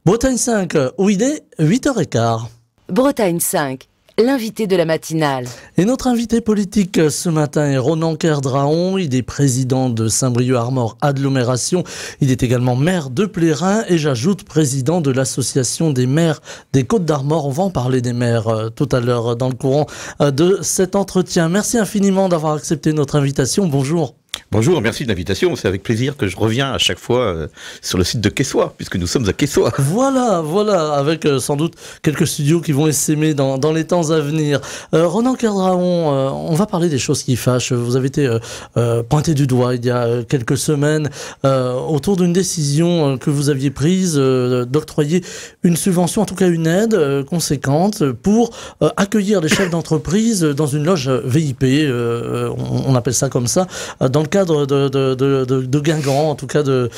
Bretagne 5, où il est 8h15. Bretagne 5, l'invité de la matinale. Et notre invité politique ce matin est Ronan Kerdraon. Il est président de Saint-Brieuc-Armor Agglomération. Il est également maire de Plérin et j'ajoute président de l'association des maires des Côtes-d'Armor. On va en parler des maires tout à l'heure dans le courant de cet entretien. Merci infiniment d'avoir accepté notre invitation. Bonjour. Bonjour, merci de l'invitation. C'est avec plaisir que je reviens à chaque fois sur le site de Quessoy, puisque nous sommes à Quessoy. Voilà, avec sans doute quelques studios qui vont essaimer dans les temps à venir. Ronan Kerdraon, on va parler des choses qui fâchent. Vous avez été pointé du doigt il y a quelques semaines autour d'une décision que vous aviez prise d'octroyer une subvention, en tout cas une aide conséquente pour accueillir les chefs d'entreprise dans une loge VIP, on appelle ça comme ça, dans le cadre de Guingamp, en tout cas de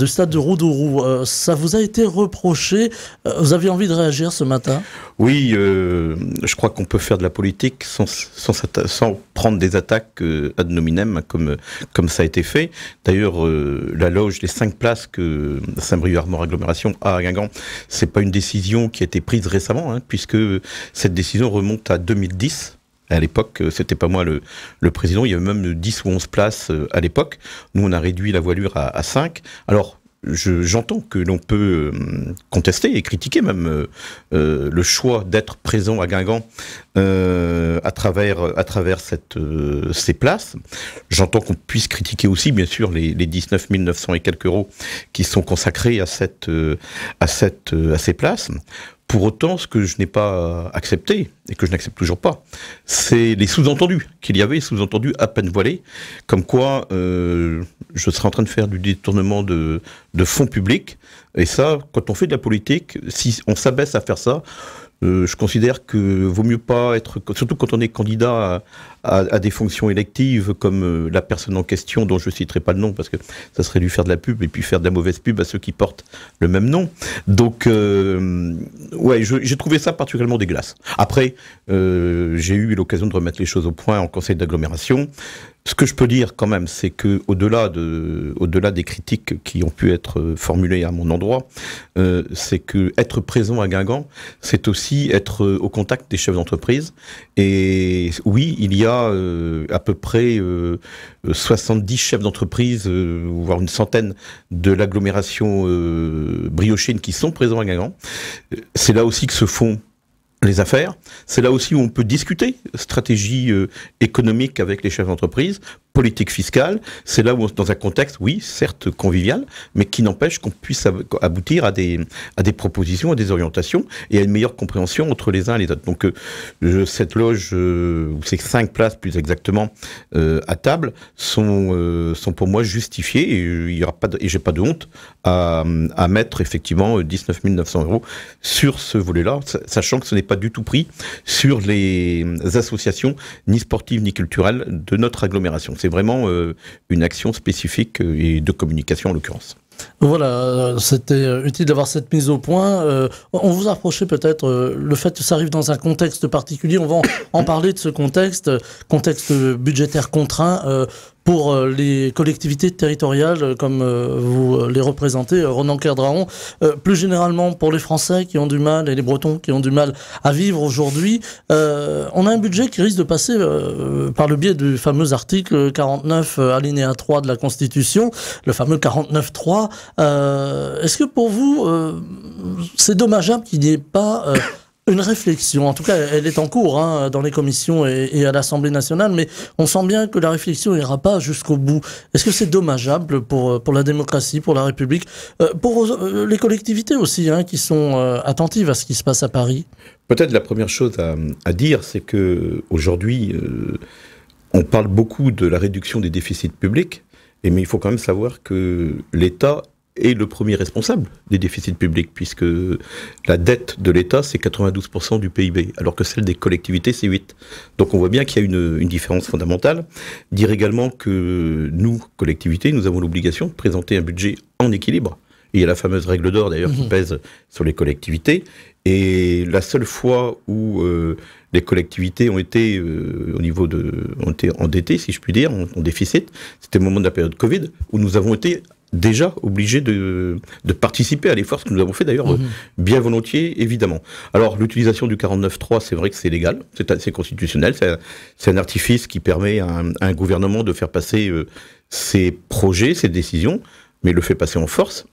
stade de Roudourou. Ça vous a été reproché. Vous aviez envie de réagir ce matin ? Oui, je crois qu'on peut faire de la politique sans prendre des attaques ad nominem comme ça a été fait. D'ailleurs, la loge, les 5 places que Saint-Brieuc-Armor Agglomération a à Guingamp, c'est pas une décision qui a été prise récemment, puisque cette décision remonte à 2010. À l'époque, c'était pas moi le président, il y avait même 10 ou 11 places à l'époque. Nous, on a réduit la voilure à 5. Alors, j'entends que l'on peut contester et critiquer même le choix d'être présent à Guingamp à travers ces places. J'entends qu'on puisse critiquer aussi, bien sûr, les 19 900 et quelques euros qui sont consacrés à ces places. Pour autant, ce que je n'ai pas accepté, et que je n'accepte toujours pas, c'est les sous-entendus qu'il y avait, sous-entendus à peine voilés, comme quoi je serais en train de faire du détournement de fonds publics. Et ça, quand on fait de la politique, si on s'abaisse à faire ça, je considère que vaut mieux pas être, surtout quand on est candidat à des fonctions électives comme la personne en question, dont je citerai pas le nom parce que ça serait lui faire de la pub et puis faire de la mauvaise pub à ceux qui portent le même nom. Donc, ouais, j'ai trouvé ça particulièrement dégueulasse. Après, j'ai eu l'occasion de remettre les choses au point en conseil d'agglomération. Ce que je peux dire quand même, c'est que au-delà des critiques qui ont pu être formulées à mon endroit, c'est que être présent à Guingamp, c'est aussi être au contact des chefs d'entreprise. Et oui, il y a à peu près 70 chefs d'entreprise, voire une centaine de l'agglomération briochéenne qui sont présents à Guingamp. C'est là aussi que se font les affaires, c'est là aussi où on peut discuter stratégie économique avec les chefs d'entreprise, politique fiscale, c'est là où dans un contexte, oui, certes convivial, mais qui n'empêche qu'on puisse aboutir à des propositions, à des orientations et à une meilleure compréhension entre les uns et les autres. Donc cette loge, ou ces 5 places plus exactement à table, sont pour moi justifiées et il y aura pas et j'ai pas de honte à mettre effectivement 19 900 euros sur ce volet-là, sachant que ce n'est pas du tout pris sur les associations ni sportives ni culturelles de notre agglomération. C'est vraiment une action spécifique et de communication en l'occurrence. Voilà, c'était utile d'avoir cette mise au point. On vous a reproché peut-être le fait que ça arrive dans un contexte particulier. On va en parler de ce contexte budgétaire contraint pour les collectivités territoriales comme vous les représentez, Ronan Kerdraon. Plus généralement pour les Français qui ont du mal et les Bretons qui ont du mal à vivre aujourd'hui. On a un budget qui risque de passer par le biais du fameux article 49 alinéa 3 de la Constitution, le fameux 49.3. Est-ce que pour vous, c'est dommageable qu'il n'y ait pas une réflexion, en tout cas elle est en cours dans les commissions et à l'Assemblée nationale, mais on sent bien que la réflexion n'ira pas jusqu'au bout. Est-ce que c'est dommageable pour la démocratie, pour la République, pour les collectivités aussi qui sont attentives à ce qui se passe à Paris ? Peut-être la première chose à dire, c'est que aujourd'hui, on parle beaucoup de la réduction des déficits publics, mais il faut quand même savoir que l'État est le premier responsable des déficits publics, puisque la dette de l'État, c'est 92% du PIB, alors que celle des collectivités, c'est 8%. Donc on voit bien qu'il y a une différence fondamentale. Dire également que nous, collectivités, nous avons l'obligation de présenter un budget en équilibre. Et il y a la fameuse règle d'or d'ailleurs qui pèse sur les collectivités. Et la seule fois où les collectivités ont été ont été endettées, si je puis dire, en déficit, c'était au moment de la période Covid, où nous avons été déjà obligés de participer à l'effort, ce que nous avons fait d'ailleurs bien volontiers, évidemment. Alors, l'utilisation du 49.3, c'est vrai que c'est légal, c'est constitutionnel, c'est un artifice qui permet à un gouvernement de faire passer ses projets, ses décisions, mais il le fait passer en force,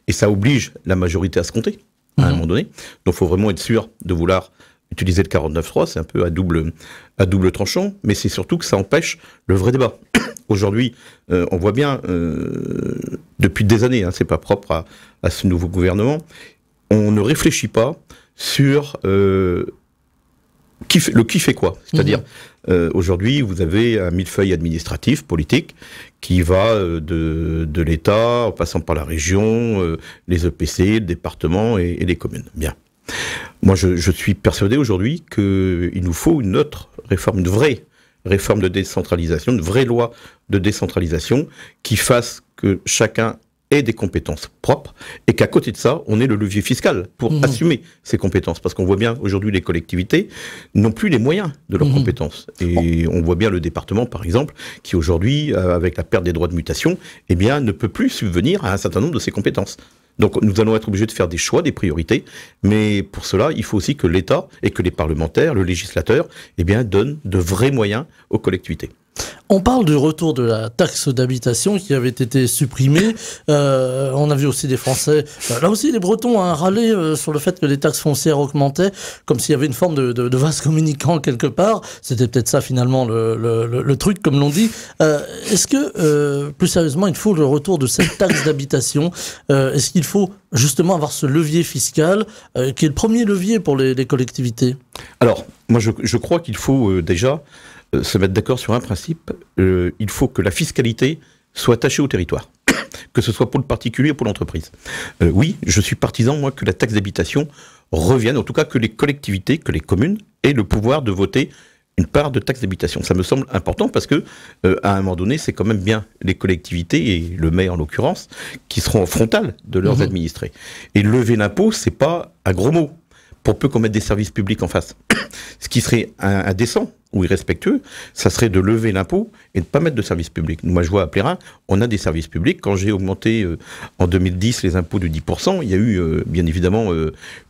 et ça oblige la majorité à se compter, à un moment donné. Donc, il faut vraiment être sûr de vouloir utiliser le 49.3, c'est un peu à double tranchant, mais c'est surtout que ça empêche le vrai débat. Aujourd'hui, on voit bien, depuis des années, c'est pas propre à ce nouveau gouvernement, on ne réfléchit pas sur qui fait quoi. C'est-à-dire, aujourd'hui, vous avez un millefeuille administratif, politique, qui va de l'État, en passant par la région, les EPC, le département et les communes. Bien. Moi, je suis persuadé aujourd'hui qu'il nous faut une autre réforme, une vraie réforme de décentralisation, une vraie loi de décentralisation qui fasse que chacun ait des compétences propres et qu'à côté de ça, on ait le levier fiscal pour assumer ces compétences. Parce qu'on voit bien aujourd'hui les collectivités n'ont plus les moyens de leurs compétences. Et on voit bien le département, par exemple, qui aujourd'hui, avec la perte des droits de mutation, eh bien, ne peut plus subvenir à un certain nombre de ses compétences. Donc nous allons être obligés de faire des choix, des priorités, mais pour cela, il faut aussi que l'État et que les parlementaires, le législateur, eh bien, donnent de vrais moyens aux collectivités. On parle du retour de la taxe d'habitation qui avait été supprimée. On a vu aussi des Français, là aussi les Bretons, râler sur le fait que les taxes foncières augmentaient, comme s'il y avait une forme de vase communicant quelque part. C'était peut-être ça finalement le truc, comme l'on dit. Est-ce que, plus sérieusement, il faut le retour de cette taxe d'habitation? Est-ce qu'il faut justement avoir ce levier fiscal, qui est le premier levier pour les collectivités? Alors, moi je crois qu'il faut déjà se mettre d'accord sur un principe, il faut que la fiscalité soit attachée au territoire, que ce soit pour le particulier ou pour l'entreprise. Oui, je suis partisan, moi, que la taxe d'habitation revienne, en tout cas que les collectivités, que les communes aient le pouvoir de voter une part de taxe d'habitation. Ça me semble important parce que, à un moment donné, c'est quand même bien les collectivités, et le maire en l'occurrence, qui seront en frontal de leurs administrés. Et lever l'impôt, c'est pas un gros mot, pour peu qu'on mette des services publics en face. Ce qui serait indécent ou irrespectueux, ça serait de lever l'impôt et de ne pas mettre de services publics. Moi, je vois à Plérin, on a des services publics. Quand j'ai augmenté en 2010 les impôts de 10%, il y a eu bien évidemment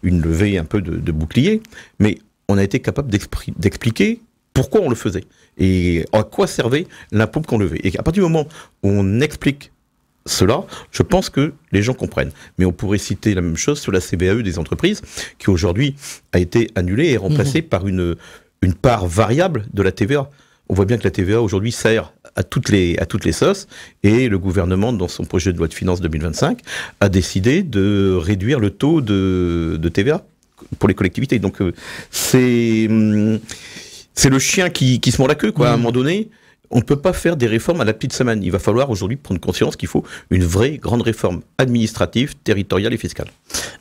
une levée un peu de bouclier, mais on a été capable d'expliquer pourquoi on le faisait et à quoi servait l'impôt qu'on levait. Et à partir du moment où on explique cela, je pense que les gens comprennent. Mais on pourrait citer la même chose sur la CVAE des entreprises, qui aujourd'hui a été annulée et remplacée par une part variable de la TVA. On voit bien que la TVA aujourd'hui sert à toutes les sauces, et le gouvernement, dans son projet de loi de finances 2025, a décidé de réduire le taux de TVA pour les collectivités. Donc c'est le chien qui se mord la queue, quoi. À un moment donné, on ne peut pas faire des réformes à la petite semaine. Il va falloir aujourd'hui prendre conscience qu'il faut une vraie grande réforme administrative, territoriale et fiscale.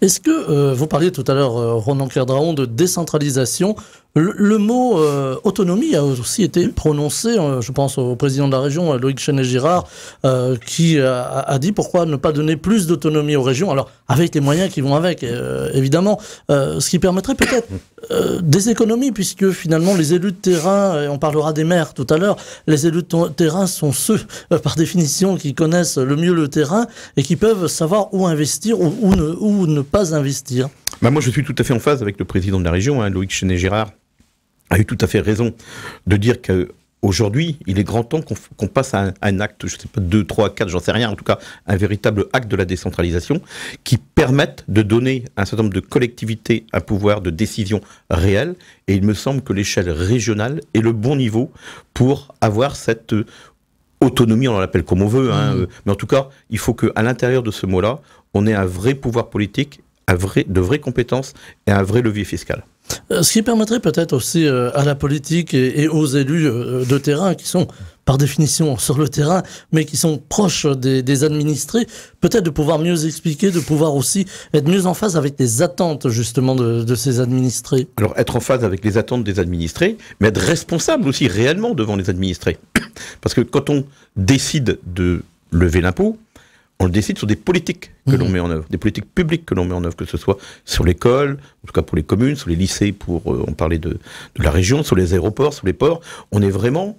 Est-ce que, vous parliez tout à l'heure, Ronan Clerdraon, de décentralisation. Le mot autonomie a aussi été prononcé, je pense au président de la région, Loïc Chenet-Girard, qui a dit pourquoi ne pas donner plus d'autonomie aux régions, alors avec les moyens qui vont avec, évidemment, ce qui permettrait peut-être des économies, puisque finalement les élus de terrain, et on parlera des maires tout à l'heure, les élus de terrain sont ceux, par définition, qui connaissent le mieux le terrain et qui peuvent savoir où investir ou ne pas investir. Bah moi je suis tout à fait en phase avec le président de la région, Loïc Chenet-Girard a eu tout à fait raison de dire qu'aujourd'hui, il est grand temps qu'on passe à un acte, je ne sais pas, 2, 3, 4, j'en sais rien, en tout cas, un véritable acte de la décentralisation qui permette de donner à un certain nombre de collectivités un pouvoir de décision réel. Et il me semble que l'échelle régionale est le bon niveau pour avoir cette autonomie, on l'appelle comme on veut, mais en tout cas, il faut qu'à l'intérieur de ce mot-là, on ait un vrai pouvoir politique, de vraies compétences et un vrai levier fiscal. Ce qui permettrait peut-être aussi à la politique et aux élus de terrain qui sont par définition sur le terrain, mais qui sont proches des administrés, peut-être de pouvoir mieux expliquer, de pouvoir aussi être mieux en phase avec les attentes justement de ces administrés. Alors être en phase avec les attentes des administrés, mais être responsable aussi réellement devant les administrés. Parce que quand on décide de lever l'impôt, on le décide sur des politiques que l'on met en œuvre, des politiques publiques que l'on met en œuvre, que ce soit sur l'école, en tout cas pour les communes, sur les lycées, on parlait de la région, sur les aéroports, sur les ports. On est vraiment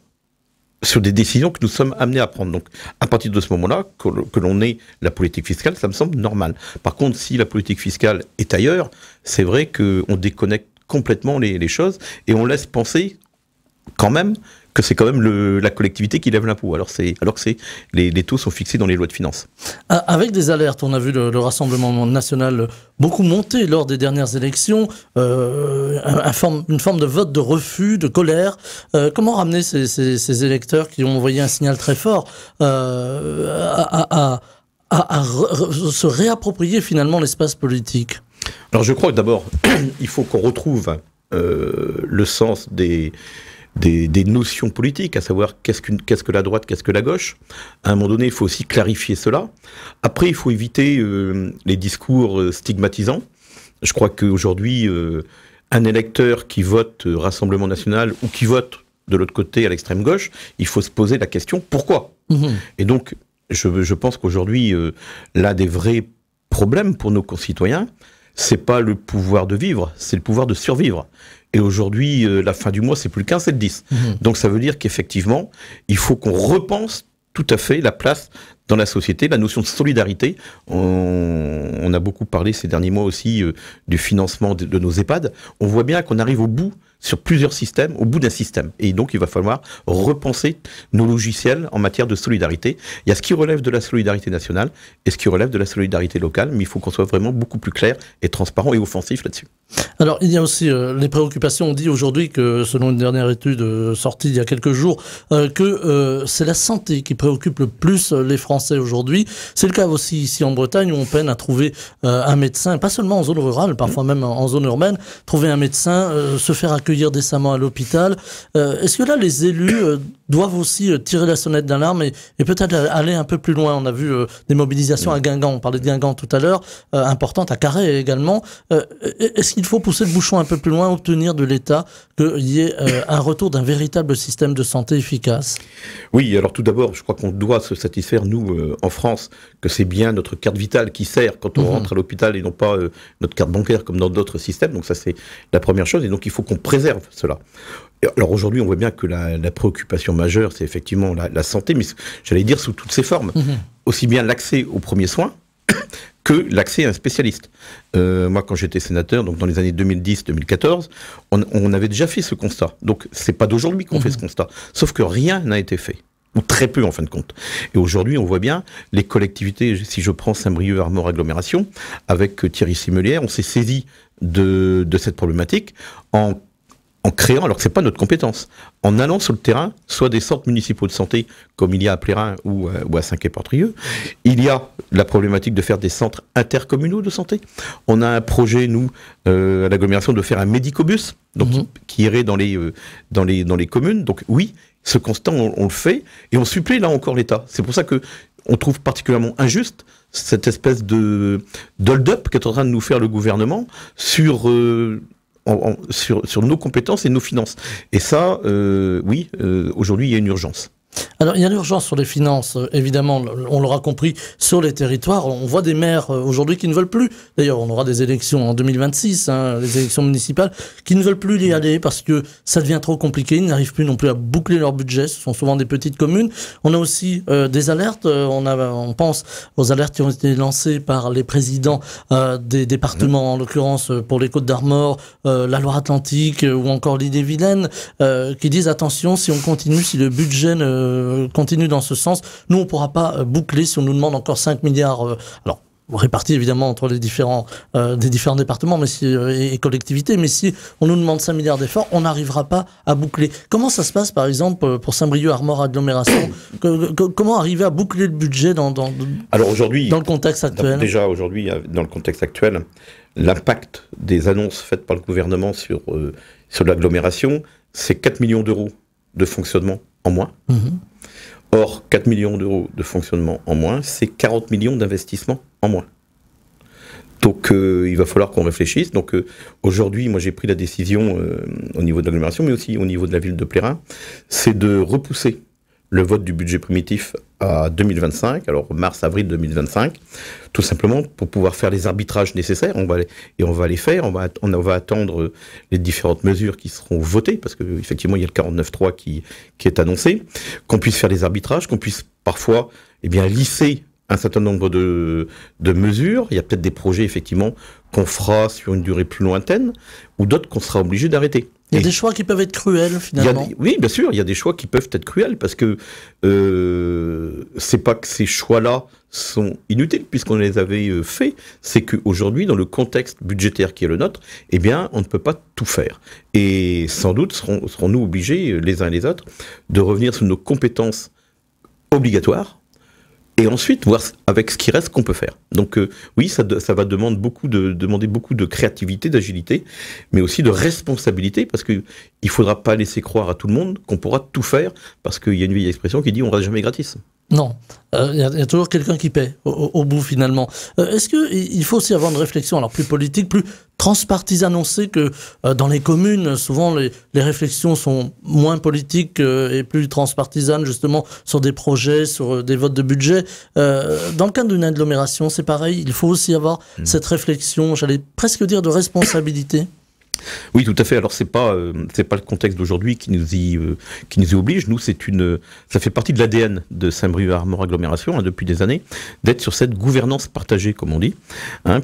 sur des décisions que nous sommes amenés à prendre. Donc, à partir de ce moment-là, que l'on ait la politique fiscale, ça me semble normal. Par contre, si la politique fiscale est ailleurs, c'est vrai qu'on déconnecte complètement les choses et on laisse penser quand même que c'est quand même la collectivité qui lève l'impôt, alors que les taux sont fixés dans les lois de finances. Avec des alertes, on a vu le Rassemblement national beaucoup monter lors des dernières élections, une forme de vote de refus, de colère. Comment ramener ces électeurs qui ont envoyé un signal très fort à se réapproprier finalement l'espace politique? Alors je crois que d'abord, il faut qu'on retrouve le sens des notions politiques, à savoir qu'est-ce que la droite, qu'est-ce que la gauche. À un moment donné, il faut aussi clarifier cela. Après, il faut éviter les discours stigmatisants. Je crois qu'aujourd'hui, un électeur qui vote Rassemblement National ou qui vote de l'autre côté à l'extrême gauche, il faut se poser la question pourquoi. Et donc, je pense qu'aujourd'hui, l'un des vrais problèmes pour nos concitoyens, c'est pas le pouvoir de vivre, c'est le pouvoir de survivre. Et aujourd'hui, la fin du mois, c'est plus le 15, c'est le 10. Donc ça veut dire qu'effectivement, il faut qu'on repense tout à fait la place dans la société, la notion de solidarité. On a beaucoup parlé ces derniers mois aussi du financement de nos EHPAD. On voit bien qu'on arrive au bout sur plusieurs systèmes, au bout d'un système. Et donc, il va falloir repenser nos logiciels en matière de solidarité. Il y a ce qui relève de la solidarité nationale et ce qui relève de la solidarité locale, mais il faut qu'on soit vraiment beaucoup plus clair et transparent et offensif là-dessus. Alors, il y a aussi les préoccupations. On dit aujourd'hui que, selon une dernière étude sortie il y a quelques jours, que c'est la santé qui préoccupe le plus les Français aujourd'hui. C'est le cas aussi ici en Bretagne, où on peine à trouver un médecin, pas seulement en zone rurale, parfois même en zone urbaine, trouver un médecin, se faire accueillir décemment à l'hôpital. Est-ce que là, les élus doivent aussi tirer la sonnette d'alarme et peut-être aller un peu plus loin? On a vu des mobilisations à Guingamp, on parlait de Guingamp tout à l'heure, importantes à Carhaix également. Est-ce qu'il faut pousser le bouchon un peu plus loin, obtenir de l'État qu'il y ait un retour d'un véritable système de santé efficace? Oui, alors tout d'abord, je crois qu'on doit se satisfaire, nous, en France, que c'est bien notre carte vitale qui sert quand on rentre à l'hôpital et non pas notre carte bancaire comme dans d'autres systèmes. Donc ça, c'est la première chose. Et donc, il faut qu'on préserve cela. Alors aujourd'hui, on voit bien que la préoccupation majeure, c'est effectivement la santé, mais j'allais dire sous toutes ses formes. Aussi bien l'accès aux premiers soins que l'accès à un spécialiste. Moi, quand j'étais sénateur, donc dans les années 2010-2014, on avait déjà fait ce constat. Donc, c'est pas d'aujourd'hui qu'on fait ce constat. Sauf que rien n'a été fait. Ou très peu, en fin de compte. Et aujourd'hui, on voit bien, les collectivités, si je prends Saint-Brieuc Armor Agglomération, avec Thierry Simelière, on s'est saisi de cette problématique en créant, alors que c'est pas notre compétence, en allant sur le terrain, soit des centres municipaux de santé, comme il y a à Plérin ou à Saint-Quay-Portrieux. Il y a la problématique de faire des centres intercommunaux de santé. On a un projet, nous, à l'agglomération, de faire un médicobus, donc qui irait dans les communes. Donc oui, ce constat, on le fait, et on supplée là encore l'État. C'est pour ça que on trouve particulièrement injuste cette espèce de hold-up qu'est en train de nous faire le gouvernement sur nos compétences et nos finances. Et ça, oui, aujourd'hui, il y a une urgence. Alors, il y a l'urgence sur les finances, évidemment, on l'aura compris, sur les territoires. On voit des maires aujourd'hui qui ne veulent plus. D'ailleurs, on aura des élections en 2026, les élections municipales, qui ne veulent plus y aller parce que ça devient trop compliqué. Ils n'arrivent plus non plus à boucler leur budget. Ce sont souvent des petites communes. On a aussi des alertes. On pense aux alertes qui ont été lancées par les présidents des départements, en l'occurrence pour les Côtes-d'Armor, la Loire-Atlantique ou encore l'Ille-et-Vilaine, qui disent attention, si on continue, si le budget continue dans ce sens, nous on ne pourra pas boucler si on nous demande encore 5 milliards, alors répartis évidemment entre les différents départements et collectivités, mais si on nous demande 5 milliards d'efforts, on n'arrivera pas à boucler. Comment ça se passe par exemple pour Saint-Brieuc Armor Agglomération? Comment arriver à boucler le budget Alors aujourd'hui, dans le contexte actuel? Déjà aujourd'hui, dans le contexte actuel, l'impact des annonces faites par le gouvernement sur l'agglomération, c'est 4 millions d'euros de fonctionnement en moins. Or, 4 millions d'euros de fonctionnement en moins, c'est 40 millions d'investissements en moins. Donc, il va falloir qu'on réfléchisse. Donc, aujourd'hui, moi, j'ai pris la décision au niveau de l'agglomération, mais aussi au niveau de la ville de Plérin, c'est de repousser le vote du budget primitif à 2025, alors mars-avril 2025, tout simplement pour pouvoir faire les arbitrages nécessaires. On va les faire. On va attendre les différentes mesures qui seront votées, parce que effectivement il y a le 49.3 qui est annoncé, qu'on puisse faire les arbitrages, qu'on puisse parfois lisser un certain nombre de mesures. Il y a peut-être des projets effectivement qu'on fera sur une durée plus lointaine, ou d'autres qu'on sera obligé d'arrêter. Il y a des choix qui peuvent être cruels, finalement. Oui, bien sûr, il y a des choix qui peuvent être cruels, parce que c'est pas que ces choix-là sont inutiles, puisqu'on les avait faits, c'est qu'aujourd'hui, dans le contexte budgétaire qui est le nôtre, eh bien, on ne peut pas tout faire. Et sans doute serons-nous obligés, les uns et les autres, de revenir sur nos compétences obligatoires, et ensuite voir avec ce qui reste qu'on peut faire. Donc oui, ça va demander beaucoup de créativité, d'agilité, mais aussi de responsabilité, parce que il faudra pas laisser croire à tout le monde qu'on pourra tout faire, parce qu'il y a une vieille expression qui dit on reste jamais gratis. Non, il y a toujours quelqu'un qui paie au bout finalement. Est-ce qu'il faut aussi avoir une réflexion alors plus politique, plus transpartisane? On sait que dans les communes, souvent les réflexions sont moins politiques et plus transpartisanes justement sur des projets, sur des votes de budget. Dans le cadre d'une agglomération, c'est pareil, il faut aussi avoir cette réflexion, j'allais presque dire de responsabilité. Oui, tout à fait. Alors c'est pas le contexte d'aujourd'hui qui nous y oblige. Nous, ça fait partie de l'ADN de Saint-Brieuc-Armor Agglomération depuis des années, d'être sur cette gouvernance partagée, comme on dit,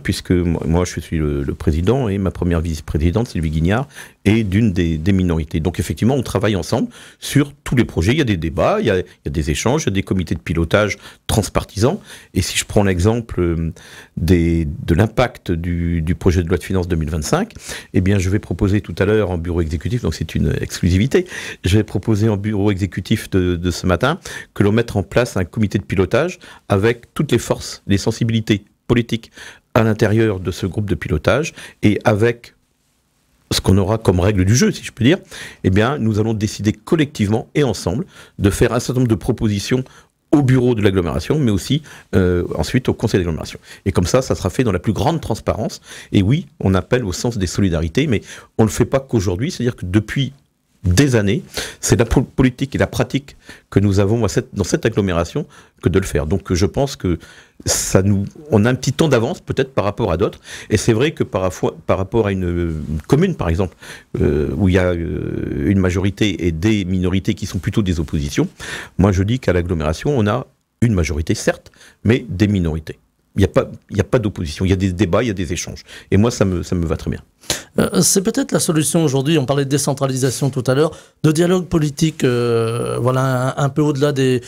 puisque moi je suis le président et ma première vice-présidente Sylvie Guignard est d'une des minorités. Donc effectivement, on travaille ensemble sur tous les projets. Il y a des débats, il y a des échanges, il y a des comités de pilotage transpartisans. Et si je prends l'exemple de l'impact du projet de loi de finances 2025, eh bien je vais proposer tout à l'heure en bureau exécutif, donc c'est une exclusivité, je vais proposer en bureau exécutif de ce matin que l'on mette en place un comité de pilotage avec toutes les forces, les sensibilités politiques à l'intérieur de ce groupe de pilotage, et avec ce qu'on aura comme règle du jeu, si je peux dire, eh bien nous allons décider collectivement et ensemble de faire un certain nombre de propositions au bureau de l'agglomération, mais aussi ensuite au conseil d'agglomération. Et comme ça sera fait dans la plus grande transparence. Et oui, on appelle au sens des solidarités, mais on ne le fait pas qu'aujourd'hui, c'est-à-dire que depuis des années, c'est la politique et la pratique que nous avons dans cette agglomération que de le faire. Donc je pense que on a un petit temps d'avance peut-être par rapport à d'autres, et c'est vrai que par rapport à une commune par exemple, où il y a une majorité et des minorités qui sont plutôt des oppositions, moi je dis qu'à l'agglomération on a une majorité certes, mais des minorités. Il n'y a pas d'opposition, il y a des débats, il y a des échanges. Et moi, ça me va très bien. C'est peut-être la solution aujourd'hui, on parlait de décentralisation tout à l'heure, de dialogue politique, voilà, un peu au-delà des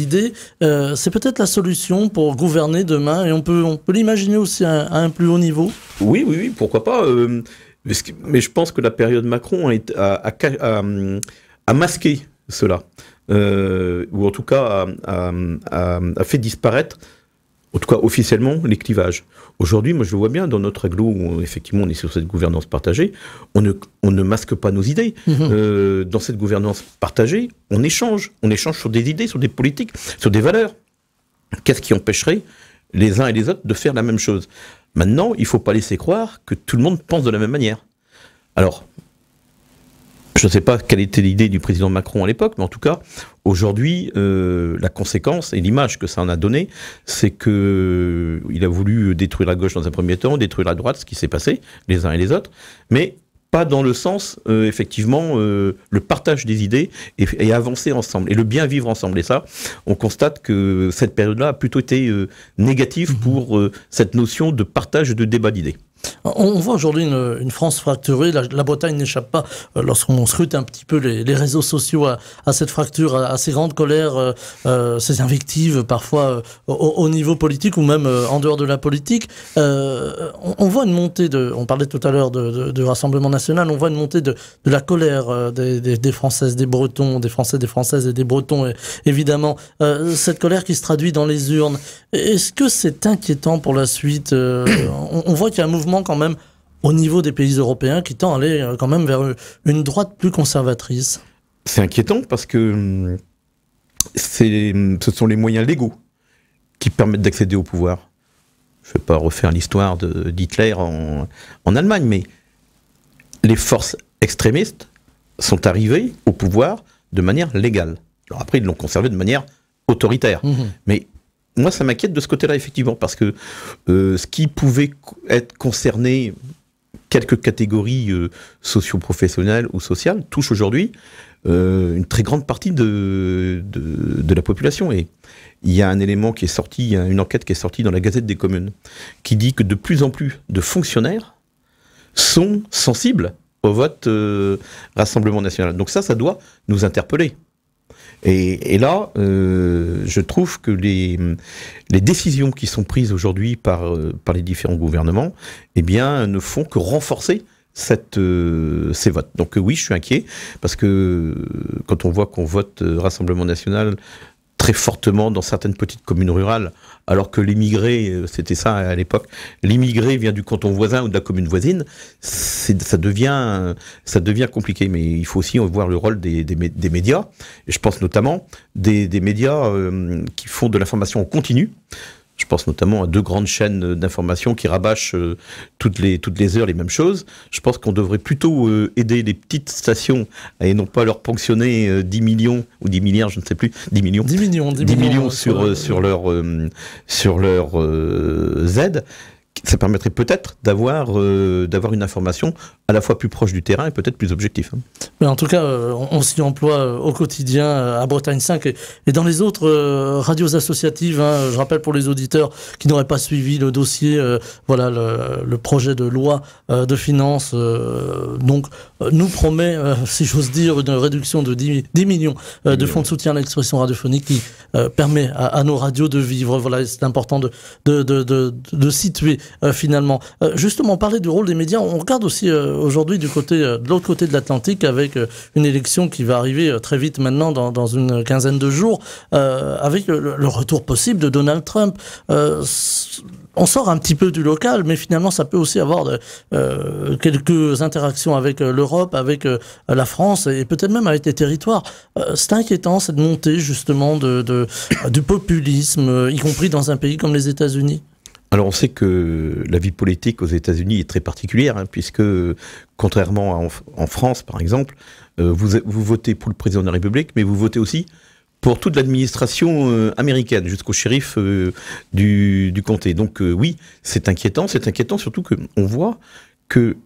idées. C'est peut-être la solution pour gouverner demain, et on peut l'imaginer aussi à un plus haut niveau. Oui, pourquoi pas. Mais je pense que la période Macron a masqué cela, ou en tout cas a fait disparaître, en tout cas officiellement, les clivages. Aujourd'hui, moi je le vois bien dans notre agglo où effectivement on est sur cette gouvernance partagée, on ne masque pas nos idées. Dans cette gouvernance partagée, on échange sur des idées, sur des politiques, sur des valeurs. Qu'est-ce qui empêcherait les uns et les autres de faire la même chose? Maintenant, il ne faut pas laisser croire que tout le monde pense de la même manière. Alors, je ne sais pas quelle était l'idée du président Macron à l'époque, mais en tout cas, aujourd'hui, la conséquence et l'image que ça en a donné, c'est qu'il a voulu détruire la gauche dans un premier temps, détruire la droite, ce qui s'est passé, les uns et les autres, mais pas dans le sens, effectivement, le partage des idées et avancer ensemble, et le bien vivre ensemble. Et ça, on constate que cette période-là a plutôt été négative pour cette notion de partage et de débat d'idées. On voit aujourd'hui une France fracturée. La Bretagne n'échappe pas, lorsqu'on scrute un petit peu les réseaux sociaux, à cette fracture, à ces grandes colères, ces invectives parfois au niveau politique ou même en dehors de la politique. On voit une montée on parlait tout à l'heure de Rassemblement National, on voit une montée de la colère des Françaises, des Bretons, des Français, des Françaises et des Bretons, évidemment. Cette colère qui se traduit dans les urnes. Est-ce que c'est inquiétant pour la suite? On voit qu'il y a un mouvement quand même au niveau des pays européens qui tend à aller quand même vers une droite plus conservatrice. C'est inquiétant parce que ce sont les moyens légaux qui permettent d'accéder au pouvoir. Je ne vais pas refaire l'histoire d'Hitler en Allemagne, mais les forces extrémistes sont arrivées au pouvoir de manière légale. Alors après, ils l'ont conservé de manière autoritaire. Mais moi, ça m'inquiète de ce côté-là, effectivement, parce que ce qui pouvait être concerné, quelques catégories socio-professionnelles ou sociales, touche aujourd'hui une très grande partie de la population. Et il y a un élément qui est sorti, il y a une enquête qui est sortie dans la Gazette des communes, qui dit que de plus en plus de fonctionnaires sont sensibles au vote Rassemblement National. Donc ça doit nous interpeller. Et là, je trouve que les décisions qui sont prises aujourd'hui par les différents gouvernements, eh bien, ne font que renforcer ces votes. Donc oui, je suis inquiet, parce que quand on voit qu'on vote Rassemblement National très fortement dans certaines petites communes rurales, alors que l'immigré, c'était ça à l'époque, l'immigré vient du canton voisin ou de la commune voisine, ça devient compliqué. Mais il faut aussi voir le rôle des médias, et je pense notamment des médias qui font de l'information en continu. Je pense notamment à 2 grandes chaînes d'information qui rabâchent toutes les heures les mêmes choses. Je pense qu'on devrait plutôt aider les petites stations et non pas leur ponctionner 10 millions ou 10 milliards, je ne sais plus, 10 millions. 10 millions sur leur aide. Ça permettrait peut-être d'avoir une information à la fois plus proche du terrain et peut-être plus objective. Mais en tout cas, on s'y emploie au quotidien à Bretagne 5 et dans les autres radios associatives. Je rappelle pour les auditeurs qui n'auraient pas suivi le dossier, voilà le projet de loi de finances donc nous promet, si j'ose dire, une réduction de 10 millions de fonds de soutien à l'expression radiophonique qui permet à nos radios de vivre. Voilà, c'est important de situer finalement. Justement, parler du rôle des médias, on regarde aussi aujourd'hui de l'autre côté de l'Atlantique avec une élection qui va arriver très vite maintenant dans une quinzaine de jours, avec le retour possible de Donald Trump. On sort un petit peu du local, mais finalement ça peut aussi avoir quelques interactions avec l'Europe, avec la France et peut-être même avec les territoires. C'est inquiétant cette montée justement du populisme, y compris dans un pays comme les États-Unis. Alors on sait que la vie politique aux États-Unis est très particulière, puisque contrairement en France par exemple, vous votez pour le président de la République, mais vous votez aussi pour toute l'administration américaine, jusqu'au shérif du comté. Donc oui, c'est inquiétant surtout qu'on voit que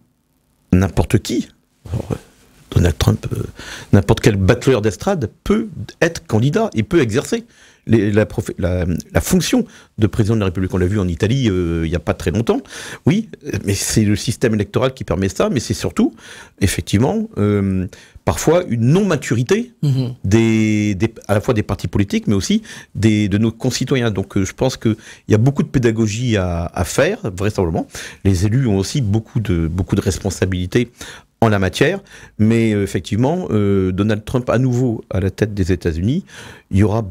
n'importe qui, Donald Trump, n'importe quel battleur d'estrade peut être candidat et peut exercer la fonction de président de la République. On l'a vu en Italie il n'y a pas très longtemps. Oui, mais c'est le système électoral qui permet ça, mais c'est surtout, effectivement, parfois une non-maturité à la fois des partis politiques, mais aussi de nos concitoyens. Donc je pense qu'il y a beaucoup de pédagogie à faire, vraisemblablement. Les élus ont aussi beaucoup de responsabilités en la matière, mais effectivement, Donald Trump à nouveau à la tête des États-Unis, il y aura,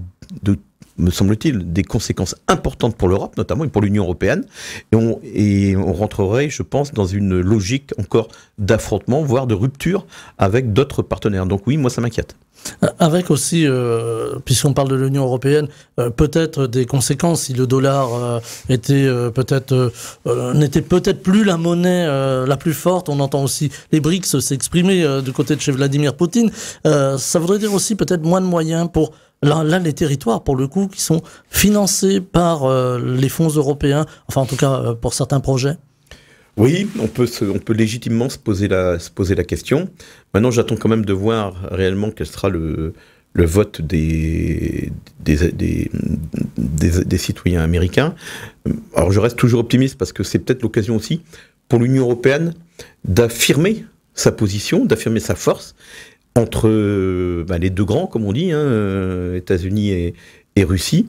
me semble-t-il, des conséquences importantes pour l'Europe, notamment, et pour l'Union européenne, et on rentrerait, je pense, dans une logique encore d'affrontement, voire de rupture avec d'autres partenaires. Donc oui, moi ça m'inquiète. Avec aussi, puisqu'on parle de l'Union européenne, peut-être des conséquences si le dollar n'était peut-être plus la monnaie la plus forte. On entend aussi les BRICS s'exprimer du côté de chez Vladimir Poutine. Ça voudrait dire aussi peut-être moins de moyens pour là les territoires, pour le coup, qui sont financés par les fonds européens, enfin en tout cas pour certains projets. Oui, on peut légitimement se poser la question. Maintenant, j'attends quand même de voir réellement quel sera le vote des citoyens américains. Alors, je reste toujours optimiste parce que c'est peut-être l'occasion aussi pour l'Union européenne d'affirmer sa position, d'affirmer sa force entre les deux grands, comme on dit, États-Unis et Russie.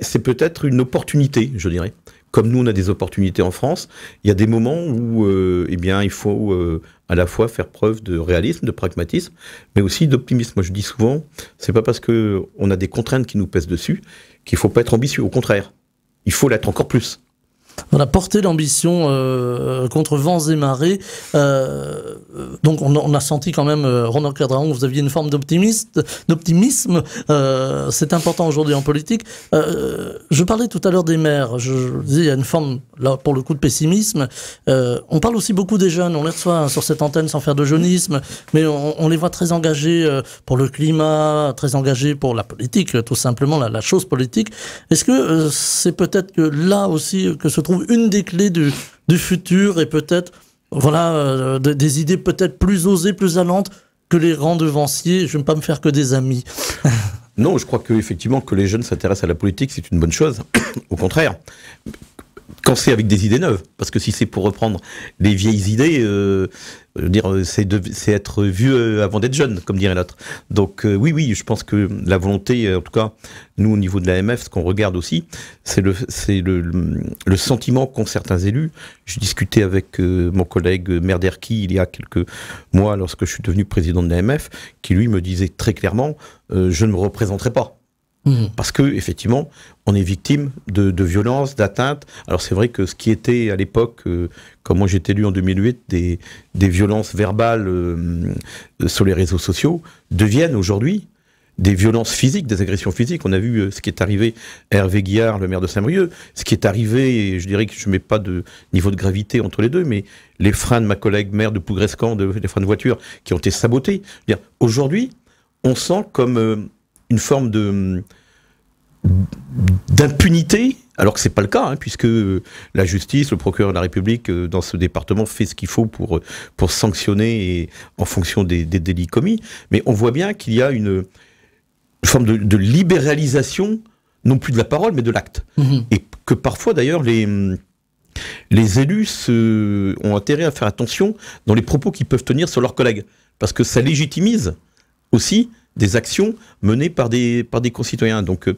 C'est peut-être une opportunité, je dirais. Comme nous, on a des opportunités en France, il y a des moments où il faut à la fois faire preuve de réalisme, de pragmatisme, mais aussi d'optimisme. Moi, je dis souvent, c'est pas parce qu'on a des contraintes qui nous pèsent dessus qu'il faut pas être ambitieux. Au contraire, il faut l'être encore plus. Voilà, porter l'ambition contre vents et marées. Donc on a senti quand même, Ronan Kerdraon, vous aviez une forme d'optimisme. C'est important aujourd'hui en politique. Je parlais tout à l'heure des maires. Je disais, il y a une forme, là, pour le coup, de pessimisme. On parle aussi beaucoup des jeunes. On les reçoit sur cette antenne sans faire de jeunisme, mais on les voit très engagés pour le climat, très engagés pour la politique, tout simplement, la chose politique. Est-ce que c'est peut-être que là aussi que se trouve une des clés du futur et peut-être voilà des idées peut-être plus osées, plus allantes que les rangs devanciers. Je ne vais pas me faire que des amis. Non, je crois qu'effectivement que les jeunes s'intéressent à la politique, c'est une bonne chose. Au contraire, quand c'est avec des idées neuves, parce que si c'est pour reprendre les vieilles idées, je veux dire, c'est être vieux avant d'être jeune, comme dirait l'autre. Donc oui, je pense que la volonté, en tout cas, nous au niveau de l'AMF, ce qu'on regarde aussi, c'est le sentiment qu'ont certains élus. Je discutais avec mon collègue maire d'Erquy il y a quelques mois, lorsque je suis devenu président de l'AMF, qui lui me disait très clairement, je ne me représenterai pas. Parce que effectivement, on est victime de violences, d'atteintes. Alors c'est vrai que ce qui était à l'époque, comme moi j'étais élu en 2008, des violences verbales sur les réseaux sociaux, deviennent aujourd'hui des violences physiques, des agressions physiques. On a vu ce qui est arrivé à Hervé Guillard, le maire de Saint-Brieuc, ce qui est arrivé, et je dirais que je ne mets pas de niveau de gravité entre les deux, mais les freins de ma collègue maire de Plougrescan, les freins de voiture, qui ont été sabotés. Aujourd'hui, on sent comme une forme d'impunité, alors que c'est pas le cas, puisque la justice, le procureur de la République dans ce département fait ce qu'il faut pour sanctionner en fonction des délits commis. Mais on voit bien qu'il y a une forme de libéralisation, non plus de la parole, mais de l'acte. Et que parfois, d'ailleurs, les élus ont intérêt à faire attention dans les propos qu'ils peuvent tenir sur leurs collègues, parce que ça légitimise aussi des actions menées par des concitoyens. Donc,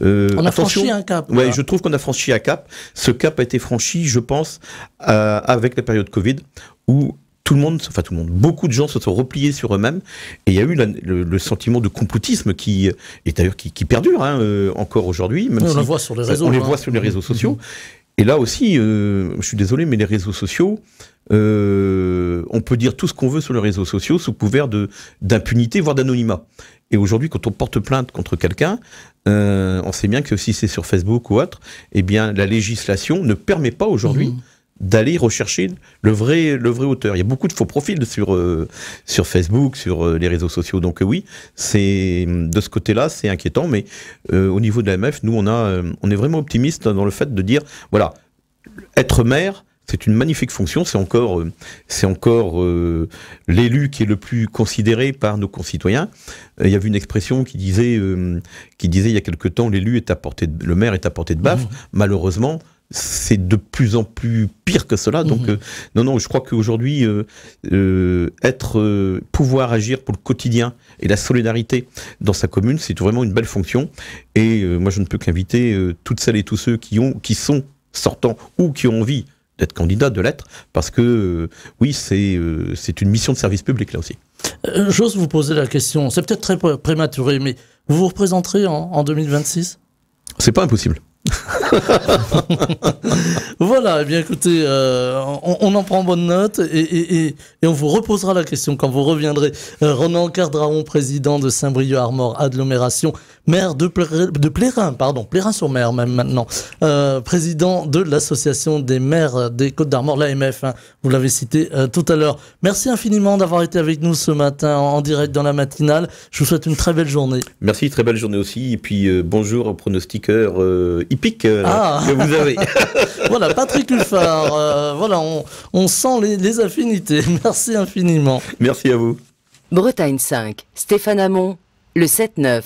on a franchi un cap. Ouais, je trouve qu'on a franchi un cap. Ce cap a été franchi, je pense, avec la période Covid, où beaucoup de gens se sont repliés sur eux-mêmes, et il y a eu le sentiment de complotisme qui perdure encore aujourd'hui. On le voit sur les réseaux. On les voit sur les réseaux sociaux. Et là aussi, je suis désolé, mais les réseaux sociaux, on peut dire tout ce qu'on veut sur les réseaux sociaux sous couvert d'impunité, voire d'anonymat. Et aujourd'hui, quand on porte plainte contre quelqu'un, on sait bien que si c'est sur Facebook ou autre, eh bien, la législation ne permet pas aujourd'hui d'aller rechercher le vrai auteur. Il y a beaucoup de faux profils sur Facebook, sur les réseaux sociaux. Donc oui, de ce côté-là, c'est inquiétant. Mais au niveau de l'AMF, nous, on est vraiment optimiste dans le fait de dire, voilà, être maire, c'est une magnifique fonction. C'est encore l'élu qui est le plus considéré par nos concitoyens. Il y avait une expression qui disait il y a quelque temps, le maire est à portée de baffe. Malheureusement, c'est de plus en plus pire que cela. Donc, non, je crois qu'aujourd'hui, pouvoir agir pour le quotidien et la solidarité dans sa commune, c'est vraiment une belle fonction. Et moi, je ne peux qu'inviter toutes celles et tous ceux qui sont sortants ou qui ont envie d'être candidats, de l'être, parce que oui, c'est une mission de service public là aussi. J'ose vous poser la question, c'est peut-être très prématuré, mais vous vous représenterez en 2026 ? C'est pas impossible. Voilà, eh bien écoutez, on en prend bonne note et on vous reposera la question quand vous reviendrez. Ronan Kerdraon, président de Saint-Brieuc-Armor Agglomération, maire de Plérin, Plérin-sur-Mer même maintenant, président de l'association des maires des Côtes-d'Armor, l'AMF, vous l'avez cité tout à l'heure. Merci infiniment d'avoir été avec nous ce matin en direct dans la matinale. Je vous souhaite une très belle journée. Merci, très belle journée aussi. Et puis bonjour aux pronostiqueurs hippiques que vous avez. Voilà, Patrick Huffard, voilà, on sent les affinités. Merci infiniment. Merci à vous. Bretagne 5, Stéphane Hamon, le 7-9.